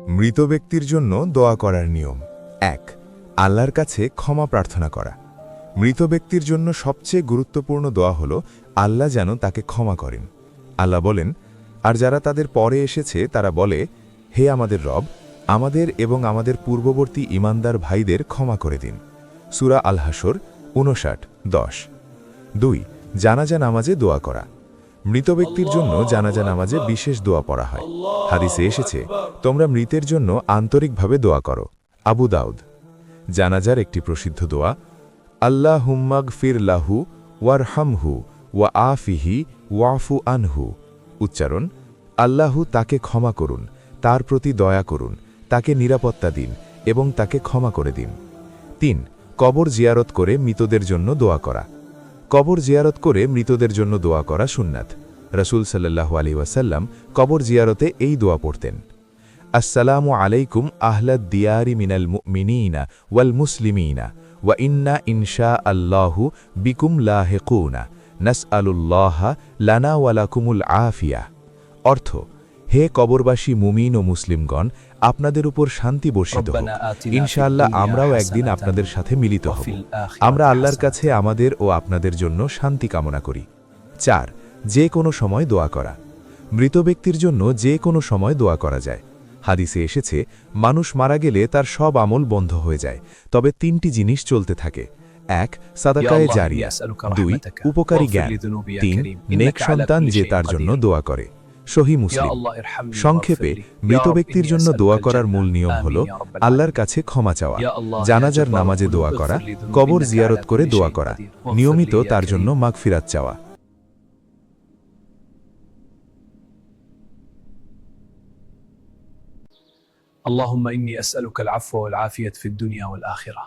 মৃত ব্যক্তির জন্য দোয়া করার নিয়ম ১ আল্লাহর কাছে ক্ষমা প্রার্থনা করা। মৃত ব্যক্তির জন্য সবচেয়ে গুরুত্বপূর্ণ দোয়া হল আল্লাহ যেন তাকে ক্ষমা করেন। আল্লাহ বলেন, আর যারা তাদের পরে এসেছে তারা বলে, হে আমাদের রব, আমাদের এবং আমাদের পূর্ববর্তী ঈমানদার ভাইদের ক্ষমা করে দিন। সূরা আল হাসর ৫৯-১০। ২ জানাজা নামাজে দোয়া করা। মৃত ব্যক্তির জন্য জানাজা নামাজে বিশেষ দোয়া পড়া হয়। হাদিসে এসেছে, তোমরা মৃতের জন্য আন্তরিকভাবে দোয়া করো। আবু দাউদ। জানাজার একটি প্রসিদ্ধ দোয়া, আল্লাহুম্মাগফির লাহু ওয়ারহামহু ওয়া আফিহি ওয়াফু আনহু। উচ্চারণ, আল্লাহু তাকে ক্ষমা করুন, তার প্রতি দয়া করুন, তাকে নিরাপত্তা দিন এবং তাকে ক্ষমা করে দিন। ৩ কবর জিয়ারত করে মৃতদের জন্য দোয়া করা। কবর জিয়ারত করে মৃতদের জন্য দোয়া করা সুন্নাত। রাসূল সাল্লাল্লাহু আলাইহি ওয়াসাল্লাম কবর জিয়ারতে এই দোয়া পড়তেন, আসসালামু আলাইকুম আহলাদ দিয়ারি মিনাল মুমিনিনা ওয়াল মুসলিমিনা ওয়া ইন্না ইনশা আল্লাহু বিকুম লাহিকুনা নাসআলুল্লাহা লানা ওয়া লাকুমুল আফিয়া। অর্থ, হে কবরবাসী মুমিন ও মুসলিমগণ, আপনাদের উপর শান্তি বর্ষিত হোক। ইনশাআল্লাহ আমরাও একদিন আপনাদের সাথে মিলিত হব। আমরা আল্লাহর কাছে আমাদের ও আপনাদের জন্য শান্তি কামনা করি। ৪ যে কোনো সময় দোয়া করা। মৃত ব্যক্তির জন্য যে কোনো সময় দোয়া করা যায়। হাদিসে এসেছে, মানুষ মারা গেলে তার সব আমল বন্ধ হয়ে যায়, তবে ৩টি জিনিস চলতে থাকে। ১ সাদাকায়ে জারিয়া, ২ উপকারী জ্ঞান, ৩ নেক সন্তান যে তার জন্য দোয়া করে। সহিহ মুসলিম। সংক্ষেপে, মৃত ব্যক্তির জন্য দোয়া করার মূল নিয়ম হল আল্লাহর কাছে ক্ষমা চাওয়া, জানাজার নামাজে দোয়া করা, কবর জিয়ারত করে দোয়া করা, নিয়মিত তার জন্য মাগফিরাত চাওয়া। اللهم إني أسألك العفو والعافية في الدنيا والآخرة